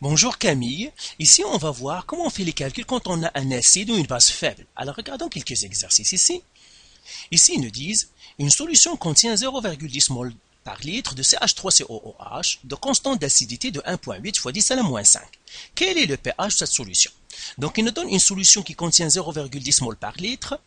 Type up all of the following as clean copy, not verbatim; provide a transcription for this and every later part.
Bonjour Camille, ici on va voir comment on fait les calculs quand on a un acide ou une base faible. Alors regardons quelques exercices ici. Ici ils nous disent, une solution contient 0,10 mol par litre de CH3COOH de constante d'acidité de 1,8 fois 10 à la moins 5. Quel est le pH de cette solution? Donc il nous donne une solution qui contient 0,10 mol par litre,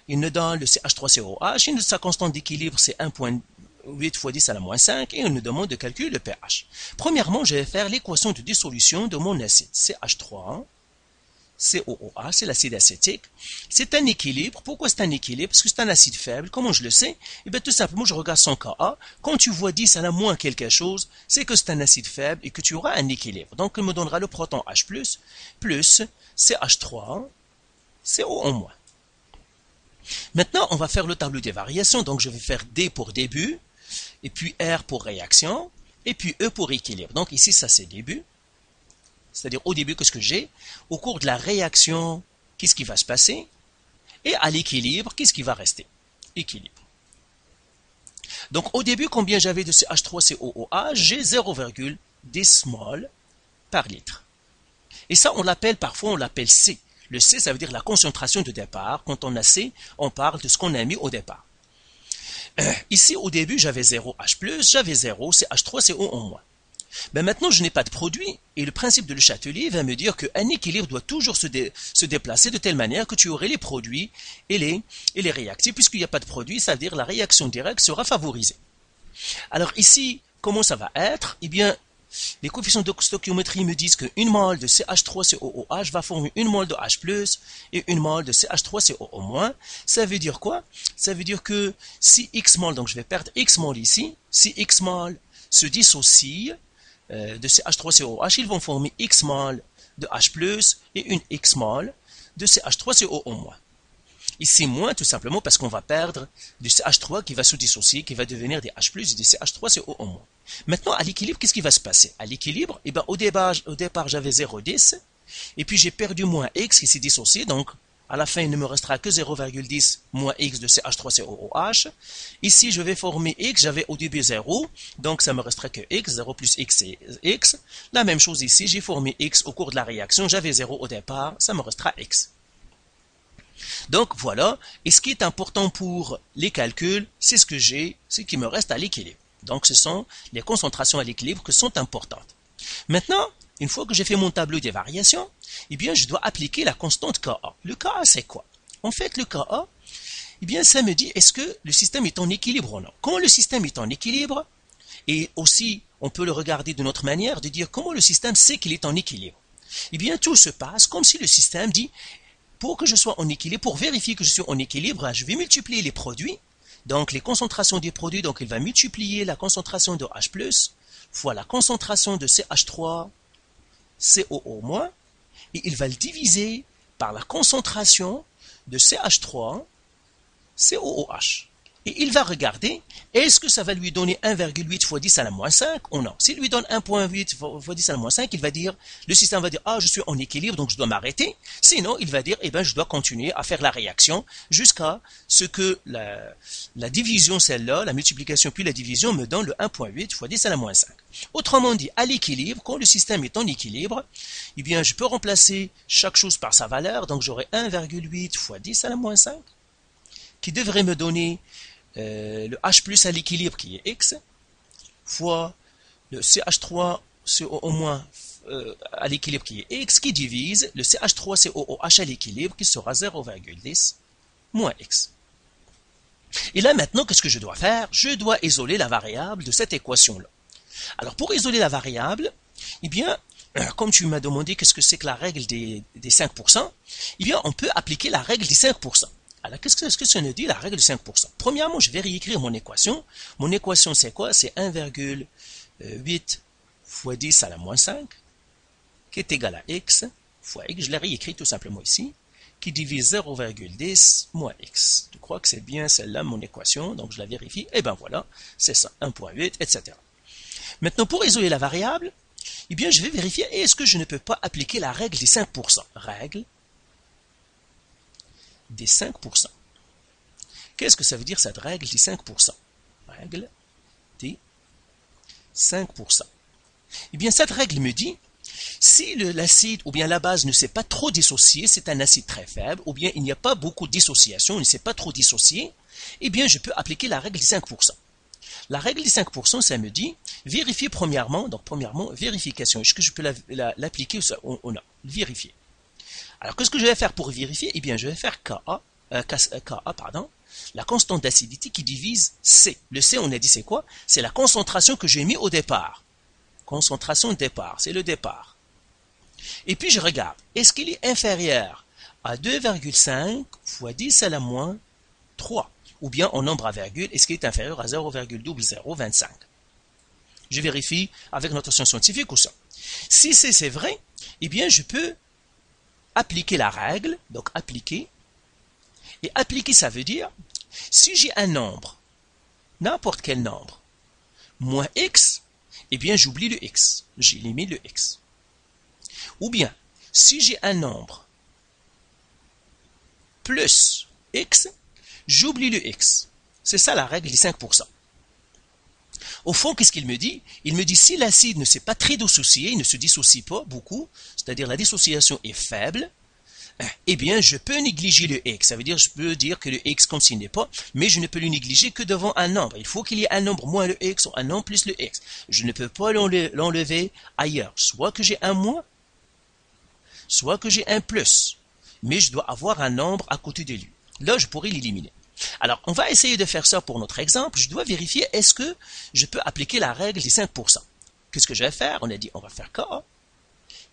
il nous donne le CH3COH, et sa constante d'équilibre c'est 1,8 fois 10 à la moins 5 et on nous demande de calculer le pH. Premièrement, je vais faire l'équation de dissolution de mon acide. CH3, COOH, c'est l'acide acétique. C'est un équilibre. Pourquoi c'est un équilibre? Parce que c'est un acide faible. Comment je le sais? Eh bien, tout simplement, je regarde son Ka. Quand tu vois 10 à la moins quelque chose, c'est que c'est un acide faible et que tu auras un équilibre. Donc, il me donnera le proton H+, plus CH3, CO en moins. Maintenant, on va faire le tableau des variations. Donc, je vais faire D pour début, et puis R pour réaction, et puis E pour équilibre. Donc, ici, ça, c'est début. C'est-à-dire, au début, qu'est-ce que j'ai? Au cours de la réaction, qu'est-ce qui va se passer? Et à l'équilibre, qu'est-ce qui va rester? Équilibre. Donc, au début, combien j'avais de CH3COOH? J'ai 0,10 mol par litre. Et ça, parfois, on l'appelle C. Le C, ça veut dire la concentration de départ. Quand on a C, on parle de ce qu'on a mis au départ. Ici, au début, j'avais 0 H+, j'avais 0 CH3CO en moins. Ben maintenant, je n'ai pas de produit, et le principe de Le Chatelier va me dire qu'un équilibre doit toujours se déplacer de telle manière que tu aurais les produits et les réactifs. Puisqu'il n'y a pas de produit, ça veut dire que la réaction directe sera favorisée. Alors ici, comment ça va être? Eh bien, les coefficients de stoichiométrie me disent qu'une mole de CH3COOH va former une mole de H+, et une mole de CH3CO-. Ça veut dire quoi? Ça veut dire que si X mol, donc je vais perdre X mol ici, si X mol se dissocie de CH3COH, ils vont former X mol de H+, et une X mol de CH3CO-. Ici moins, tout simplement parce qu'on va perdre du CH3 qui va se dissocier, qui va devenir des H+, et des CH3CO-. Maintenant, à l'équilibre, qu'est-ce qui va se passer? À l'équilibre, eh ben, au départ j'avais 0,10, et puis j'ai perdu moins X qui s'est dissocié, donc à la fin, il ne me restera que 0,10 moins X de CH3COOH. Ici, je vais former X, j'avais au début 0, donc ça me restera que X, 0 plus X, c'est X. La même chose ici, j'ai formé X au cours de la réaction, j'avais 0 au départ, ça me restera X. Donc voilà, et ce qui est important pour les calculs, c'est ce que j'ai, ce qui me reste à l'équilibre. Donc ce sont les concentrations à l'équilibre qui sont importantes. Maintenant, une fois que j'ai fait mon tableau des variations, eh bien je dois appliquer la constante Ka. Le Ka, c'est quoi? En fait, le Ka, eh bien ça me dit est-ce que le système est en équilibre ou non. Quand le système est en équilibre, et aussi on peut le regarder d'une autre manière, de dire comment le système sait qu'il est en équilibre. Eh bien tout se passe comme si le système dit pour que je sois en équilibre, pour vérifier que je suis en équilibre, je vais multiplier les produits, donc les concentrations des produits, donc il va multiplier la concentration de H+, fois la concentration de CH3, COO-, et il va le diviser par la concentration de CH3, COOH. Et il va regarder, est-ce que ça va lui donner 1,8 fois 10 à la moins 5 ou non? S'il lui donne 1,8 fois 10 à la moins 5, il va dire, le système va dire, ah, je suis en équilibre, donc je dois m'arrêter. Sinon, il va dire, eh ben, je dois continuer à faire la réaction jusqu'à ce que la division, celle-là, la multiplication puis la division me donne le 1,8 fois 10 à la moins 5. Autrement dit, à l'équilibre, quand le système est en équilibre, eh bien, je peux remplacer chaque chose par sa valeur, donc j'aurai 1,8 fois 10 à la moins 5, qui devrait me donner le H+ à l'équilibre qui est X, fois le CH3CO- à l'équilibre qui est X, qui divise le CH3COOH à l'équilibre qui sera 0,10 moins X. Et là maintenant, qu'est-ce que je dois faire? Je dois isoler la variable de cette équation-là. Alors pour isoler la variable, eh bien, comme tu m'as demandé qu'est-ce que c'est que la règle des 5%, eh bien on peut appliquer la règle des 5%. Alors, qu'est-ce que ça nous dit, la règle de 5%? Premièrement, je vais réécrire mon équation. Mon équation, c'est quoi? C'est 1,8 fois 10 à la moins 5, qui est égal à x, fois x. Je l'ai réécrit tout simplement ici, qui divise 0,10 moins x. Je crois que c'est bien celle-là, mon équation, donc je la vérifie. Et bien voilà, c'est ça, 1,8, etc. Maintenant, pour isoler la variable, eh bien, je vais vérifier, est-ce que je ne peux pas appliquer la règle des 5%? Règle des 5%. Qu'est-ce que ça veut dire cette règle des 5%? Règle des 5%. Eh bien, cette règle me dit, Si l'acide ou bien la base ne s'est pas trop dissocié, c'est un acide très faible, ou bien il n'y a pas beaucoup de dissociation, il ne s'est pas trop dissocié, eh bien je peux appliquer la règle des 5%. La règle des 5%, ça me dit, vérifier premièrement, donc premièrement, vérification. Est-ce que je peux l'appliquer ou non? Vérifier. Alors, qu'est-ce que je vais faire pour vérifier? Eh bien, je vais faire Ka, pardon, la constante d'acidité qui divise C. Le C, on a dit c'est quoi? C'est la concentration que j'ai mis au départ. Concentration de départ, c'est le départ. Et puis, je regarde, est-ce qu'il est inférieur à 2,5 fois 10 à la moins 3? Ou bien en nombre à virgule, est-ce qu'il est inférieur à 0,0025? Je vérifie avec notation scientifique ou ça. Si c'est vrai, eh bien je peux appliquer la règle, donc appliquer. Et appliquer, ça veut dire, si j'ai un nombre, n'importe quel nombre, moins x, eh bien j'oublie le x, j'élimine le x. Ou bien, si j'ai un nombre plus x, j'oublie le x. C'est ça la règle des 5%. Au fond, qu'est-ce qu'il me dit? Il me dit si l'acide ne s'est pas très dissocié, il ne se dissocie pas beaucoup, c'est-à-dire la dissociation est faible, eh bien, je peux négliger le x. Ça veut dire, je peux dire que le x comme s'il n'est pas, mais je ne peux le négliger que devant un nombre. Il faut qu'il y ait un nombre moins le x ou un nombre plus le x. Je ne peux pas l'enlever ailleurs. Soit que j'ai un moins, soit que j'ai un plus. Mais je dois avoir un nombre à côté de lui. Là, je pourrais l'éliminer. Alors, on va essayer de faire ça pour notre exemple. Je dois vérifier est-ce que je peux appliquer la règle des 5%. Qu'est-ce que je vais faire? On a dit on va faire Ka.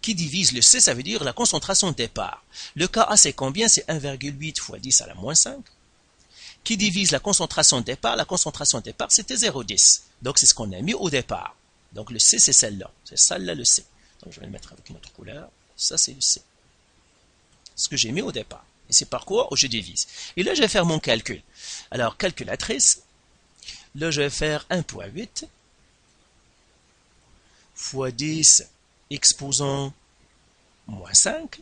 Qui divise le C, ça veut dire la concentration de départ. Le Ka, c'est combien? C'est 1,8 fois 10 à la moins 5. Qui divise la concentration de départ? La concentration de départ, c'était 0,10. Donc, c'est ce qu'on a mis au départ. Donc, le C, c'est celle-là. C'est celle-là, le C. Donc, je vais le mettre avec une autre couleur. Ça, c'est le C. Ce que j'ai mis au départ. Et c'est par quoi je divise. Et là, je vais faire mon calcul. Alors, calculatrice. Là, je vais faire 1,8 fois 10 exposant moins 5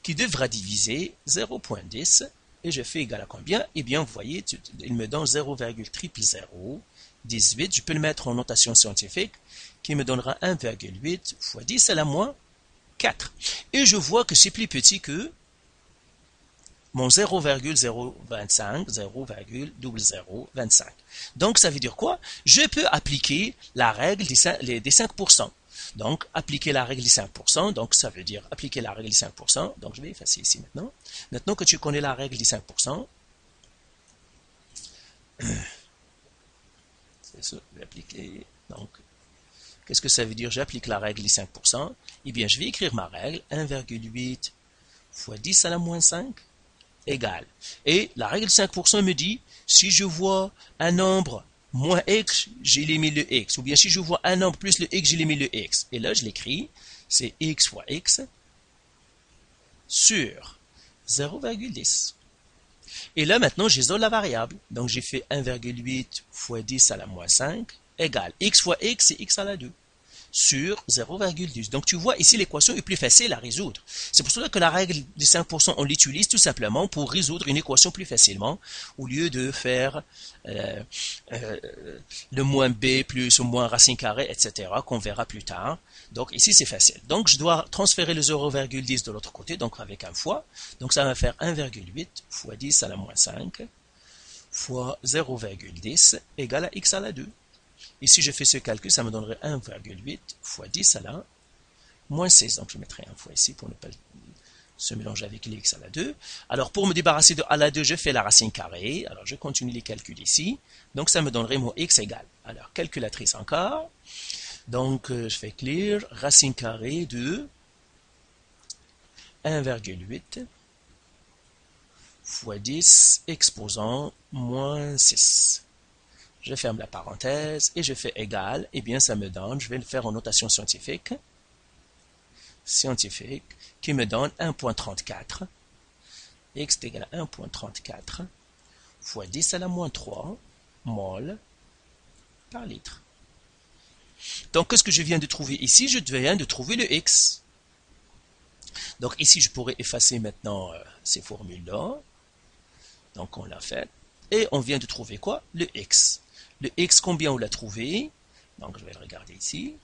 qui devra diviser 0,10 et je fais égal à combien? Eh bien, vous voyez, il me donne 0,00018. Je peux le mettre en notation scientifique qui me donnera 1,8 fois 10 à la moins 4. Et je vois que c'est plus petit que mon 0,025, 0,0025. Donc, ça veut dire quoi? Je peux appliquer la règle des 5%. Donc, appliquer la règle des 5%, donc ça veut dire appliquer la règle des 5%. Donc, je vais effacer ici maintenant. Maintenant que tu connais la règle des 5%, c'est ça, je vais appliquer. Donc, qu'est-ce que ça veut dire? J'applique la règle des 5%. Eh bien, je vais écrire ma règle, 1,8 fois 10 à la moins 5 égale. Et la règle de 5% me dit, si je vois un nombre moins x, j'élimine le x. Ou bien si je vois un nombre plus le x, j'élimine le x. Et là, je l'écris, c'est x fois x sur 0,10. Et là, maintenant, j'isole la variable. Donc, j'ai fait 1,8 fois 10 à la moins 5 égale x fois x, c'est x à la 2. Sur 0,10. Donc, tu vois, ici, l'équation est plus facile à résoudre. C'est pour cela que la règle des 5%, on l'utilise tout simplement pour résoudre une équation plus facilement, au lieu de faire le moins b plus ou moins racine carrée, etc., qu'on verra plus tard. Donc, ici, c'est facile. Donc, je dois transférer le 0,10 de l'autre côté, donc avec un fois. Donc, ça va faire 1,8 fois 10 à la moins 5 fois 0,10 égale à x à la 2. Et si je fais ce calcul, ça me donnerait 1,8 fois 10 à la moins 6. Donc, je mettrai un fois ici pour ne pas se mélanger avec l'x à la 2. Alors, pour me débarrasser de à la 2, je fais la racine carrée. Alors, je continue les calculs ici. Donc, ça me donnerait mon x égale. Alors, calculatrice encore. Donc, je fais clear, racine carrée de 1,8 fois 10 exposant moins 6. Je ferme la parenthèse et je fais égal. Eh bien, ça me donne, je vais le faire en notation scientifique, qui me donne 1,34. X est égal à 1,34 fois 10 à la moins 3 mol par litre. Donc, qu'est-ce que je viens de trouver ici? Je viens de trouver le X. Donc, ici, je pourrais effacer maintenant ces formules-là. Donc, on l'a fait. Et on vient de trouver quoi? Le X. Le X, combien on l'a trouvé? Donc, je vais le regarder ici.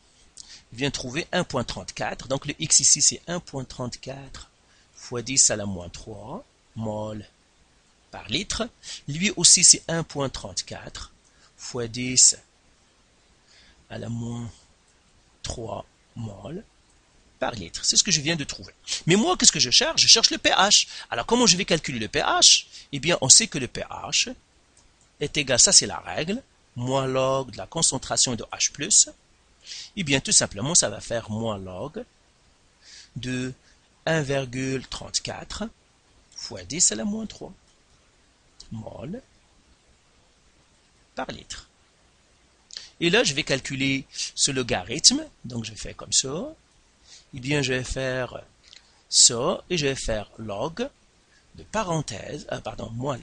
vient trouver 1.34. Donc le X ici, c'est 1.34 fois 10 à la moins 3 mol par litre. Lui aussi, c'est 1.34 fois 10 à la moins 3 mol par litre. C'est ce que je viens de trouver. Mais moi, qu'est-ce que je cherche? Je cherche le pH. Alors, comment je vais calculer le pH? Eh bien, on sait que le pH est égal, ça c'est la règle, moins log de la concentration de H+. Eh bien, tout simplement, ça va faire moins log de 1,34 fois 10 à la moins 3 mol par litre. Et là, je vais calculer ce logarithme. Donc, je fais comme ça. Eh bien, je vais faire ça et je vais faire log de parenthèse, moins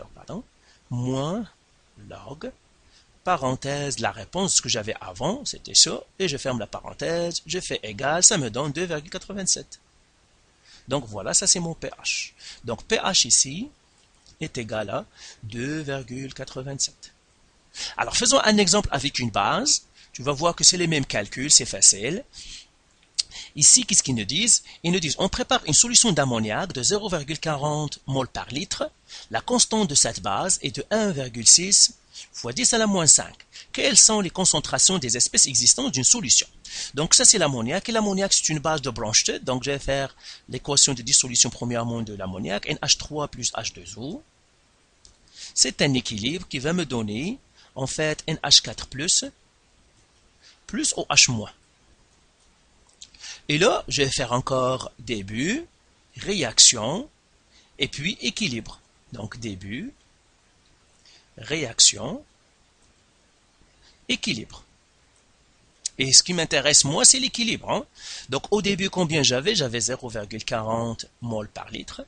log, parenthèse, la réponse que j'avais avant, c'était ça, et je ferme la parenthèse, je fais égal, ça me donne 2,87. Donc voilà, ça c'est mon pH. Donc pH ici est égal à 2,87. Alors faisons un exemple avec une base. Tu vas voir que c'est les mêmes calculs, c'est facile. Ici, qu'est-ce qu'ils nous disent? Ils nous disent, on prépare une solution d'ammoniac de 0,40 mol par litre. La constante de cette base est de 1,6 fois 10 à la moins 5. Quelles sont les concentrations des espèces existantes d'une solution? Donc ça, c'est l'ammoniac. Et l'ammoniac, c'est une base de Bronsted. Donc je vais faire l'équation de dissolution premièrement de l'ammoniac, NH3 plus H2O. C'est un équilibre qui va me donner, en fait, NH4 plus OH-. Et là, je vais faire encore début, réaction, et puis équilibre. Donc début, réaction, équilibre. Et ce qui m'intéresse, moi, c'est l'équilibre. Hein? Donc au début, combien j'avais? J'avais 0,40 mol par litre.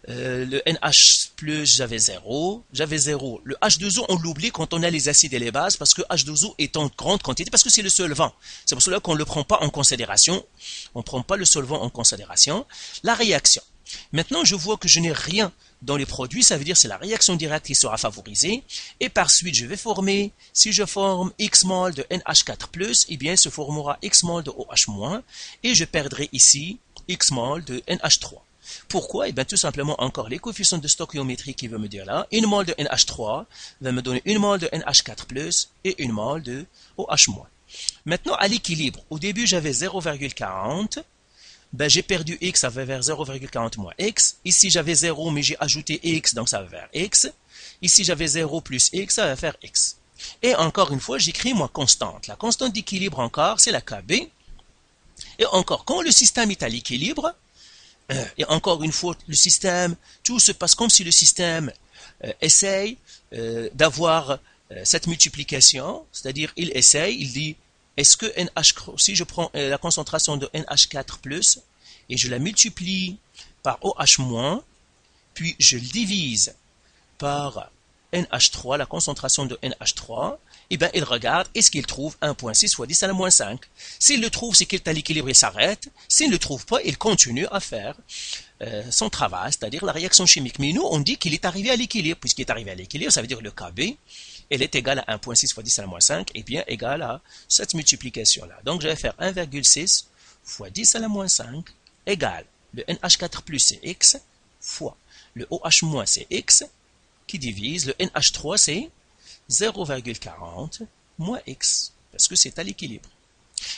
Le NH+, j'avais 0. J'avais 0. Le H2O, on l'oublie quand on a les acides et les bases parce que H2O est en grande quantité parce que c'est le solvant. C'est pour cela qu'on ne le prend pas en considération. On ne prend pas le solvant en considération. La réaction. Maintenant, je vois que je n'ai rien dans les produits. Ça veut dire que c'est la réaction directe qui sera favorisée. Et par suite, je vais former, si je forme X mol de NH4+, eh bien, se formera X mol de OH-. Et je perdrai ici X mol de NH3. Pourquoi? Eh bien, tout simplement, encore les coefficients de stoichiométrie qui veut me dire là, une mol de NH3 va me donner une mol de NH4+, et une mol de OH-. Maintenant, à l'équilibre, au début, j'avais 0,40, ben, j'ai perdu X, ça va vers 0,40 moins X. Ici, j'avais 0, mais j'ai ajouté X, donc ça va vers X. Ici, j'avais 0 plus X, ça va faire X. Et encore une fois, j'écris ma constante. La constante d'équilibre encore, c'est la KB. Et encore, quand le système est à l'équilibre, et encore une fois, le système, tout se passe comme si le système essaye d'avoir cette multiplication, c'est-à-dire il essaye, il dit, est-ce que NH, si je prends la concentration de NH4+, et je la multiplie par OH-, puis je le divise par NH3, la concentration de NH3, eh bien, il regarde, est-ce qu'il trouve 1,6 fois 10 à la moins 5? S'il le trouve, c'est qu'il est à l'équilibre, il s'arrête. S'il ne le trouve pas, il continue à faire son travail, c'est-à-dire la réaction chimique. Mais nous, on dit qu'il est arrivé à l'équilibre. Puisqu'il est arrivé à l'équilibre, ça veut dire le KB, elle est égale à 1,6 fois 10 à la moins 5, et bien égale à cette multiplication-là. Donc, je vais faire 1,6 fois 10 à la moins 5 égale le NH4+, c'est X, fois le OH-, c'est X, qui divise le NH3, c'est 0,40 moins X, parce que c'est à l'équilibre.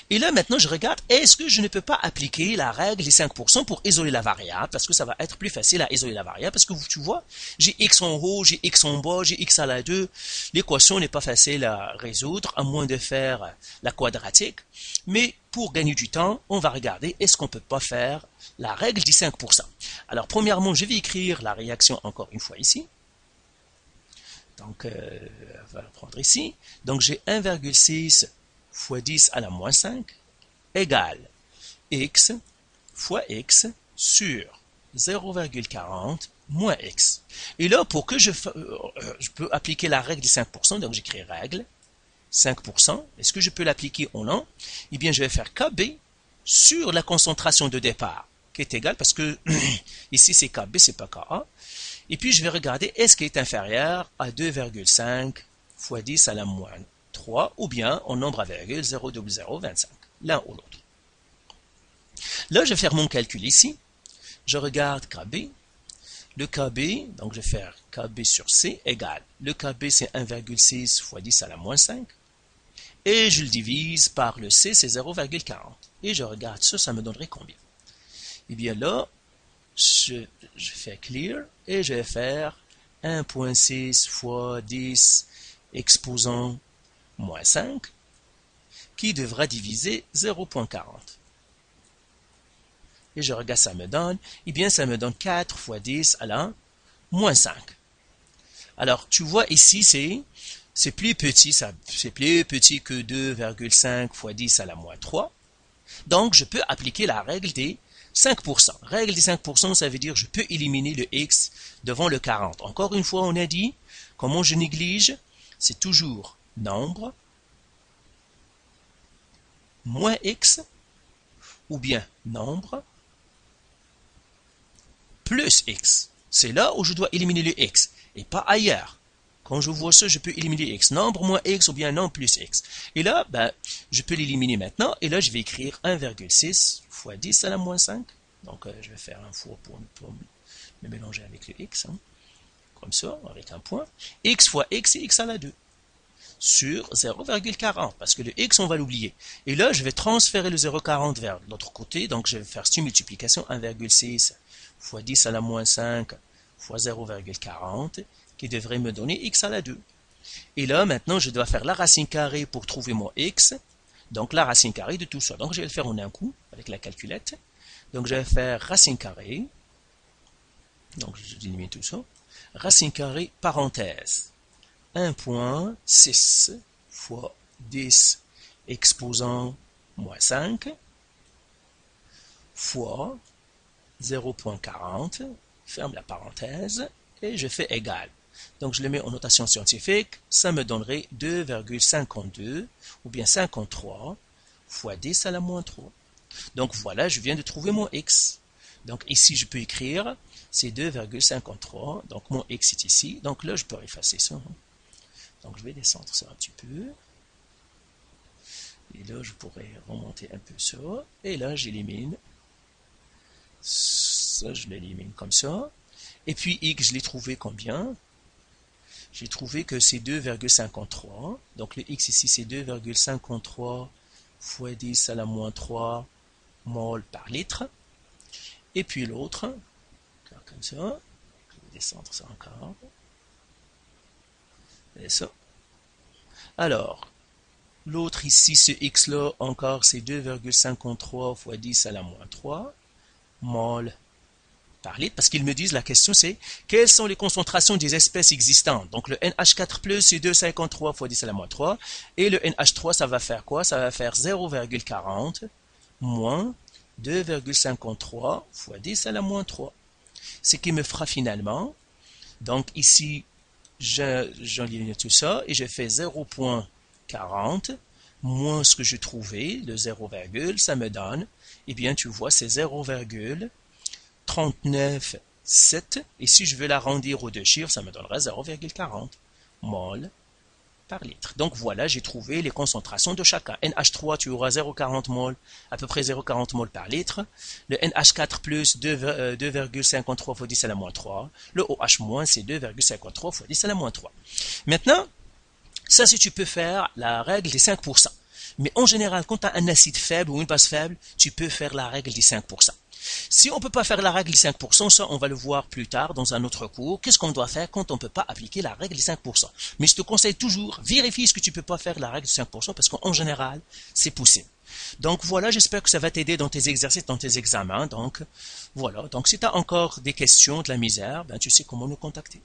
Et là, maintenant, je regarde, est-ce que je ne peux pas appliquer la règle des 5% pour isoler la variable, parce que ça va être plus facile à isoler la variable, parce que tu vois, j'ai X en haut, j'ai X en bas, j'ai X à la 2, l'équation n'est pas facile à résoudre, à moins de faire la quadratique, mais pour gagner du temps, on va regarder, est-ce qu'on ne peut pas faire la règle des 5%. Alors, premièrement, je vais écrire la réaction encore une fois ici. Donc, on va le prendre ici. Donc, j'ai 1,6 fois 10 à la moins 5 égale X fois X sur 0,40 moins X. Et là, pour que je peux appliquer la règle des 5%, donc j'écris règle 5%. Est-ce que je peux l'appliquer ou non? Eh bien, je vais faire KB sur la concentration de départ, qui est égale, parce que ici c'est KB, c'est pas KA. Et puis, je vais regarder, est-ce qu'il est inférieur à 2,5 fois 10 à la moins 3 ou bien en nombre à virgule 0,0025, l'un ou l'autre. Là, je vais faire mon calcul ici. Je regarde KB. Le KB, donc je vais faire KB sur C égale. Le KB, c'est 1,6 fois 10 à la moins 5. Et je le divise par le C, c'est 0,40. Et je regarde ça, ça me donnerait combien? Eh bien là, je fais clear et je vais faire 1,6 fois 10 exposant moins 5 qui devra diviser 0,40. Et je regarde ça me donne, eh bien ça me donne 4 fois 10 à la moins 5. Alors tu vois ici c'est plus petit, c'est plus petit que 2,5 fois 10 à la moins 3. Donc je peux appliquer la règle des 5%. Règle des 5%, ça veut dire que je peux éliminer le x devant le 40. Encore une fois, on a dit, comment je néglige? C'est toujours nombre moins x ou bien nombre plus x. C'est là où je dois éliminer le x et pas ailleurs. Quand je vois ça, je peux éliminer x. Nombre moins x ou bien nombre plus x. Et là, ben, je peux l'éliminer maintenant. Et là, je vais écrire 1,6 fois 10 à la moins 5. Donc, je vais faire un fois pour me mélanger avec le x. Hein. Comme ça, avec un point. X fois x, c'est x à la 2. Sur 0,40. Parce que le x, on va l'oublier. Et là, je vais transférer le 0,40 vers l'autre côté. Donc, je vais faire cette multiplication 1,6 fois 10 à la moins 5 fois 0,40 qui devrait me donner x à la 2. Et là, maintenant, je dois faire la racine carrée pour trouver mon x. Donc, la racine carrée de tout ça. Donc, je vais le faire en un coup avec la calculette. Donc, je vais faire racine carrée. Donc, je diminue tout ça. Racine carrée, parenthèse. 1,6 fois 10 exposant moins 5 fois 0,40, ferme la parenthèse, et je fais égal. Donc je le mets en notation scientifique, ça me donnerait 2,52 ou bien 53 fois 10 à la moins 3. Donc voilà, je viens de trouver mon x. Donc ici je peux écrire, c'est 2,53, donc mon x est ici. Donc là je peux effacer ça. Donc je vais descendre ça un petit peu. Et là je pourrais remonter un peu ça. Et là j'élimine. Ça je l'élimine comme ça. Et puis x, je l'ai trouvé combien? J'ai trouvé que c'est 2,53. Donc le x ici, c'est 2,53 fois 10 à la moins 3 mol par litre. Et puis l'autre, comme ça, je vais descendre ça encore. Et ça. Alors, l'autre ici, ce x-là, encore, c'est 2,53 fois 10 à la moins 3 mol par litre, parce qu'ils me disent, la question c'est, quelles sont les concentrations des espèces existantes? Donc le NH4+, c'est 2,53 fois 10 à la moins 3, et le NH3, ça va faire quoi? Ça va faire 0,40 moins 2,53 fois 10 à la moins 3. Ce qui me fera finalement, donc ici, j'enlève tout ça, et je fais 0,40 moins ce que je trouvais, le 0, ça me donne, eh bien tu vois, c'est 0,39,7, et si je veux l'arrondir aux deux chiffres, ça me donnera 0,40 mol par litre. Donc voilà, j'ai trouvé les concentrations de chacun. NH3, tu auras 0,40 mol, à peu près 0,40 mol par litre. Le NH4+, 2,53 fois 10 à la moins 3. Le OH-, c'est 2,53 fois 10 à la moins 3. Maintenant, ça, si tu peux faire la règle des 5%. Mais en général, quand tu as un acide faible ou une base faible, tu peux faire la règle des 5%. Si on ne peut pas faire la règle des 5%, ça on va le voir plus tard dans un autre cours. Qu'est-ce qu'on doit faire quand on ne peut pas appliquer la règle des 5%? Mais je te conseille toujours, vérifie ce que tu ne peux pas faire la règle des 5% parce qu'en général, c'est possible. Donc voilà, j'espère que ça va t'aider dans tes exercices, dans tes examens. Donc voilà, donc si tu as encore des questions, de la misère, ben, tu sais comment nous contacter.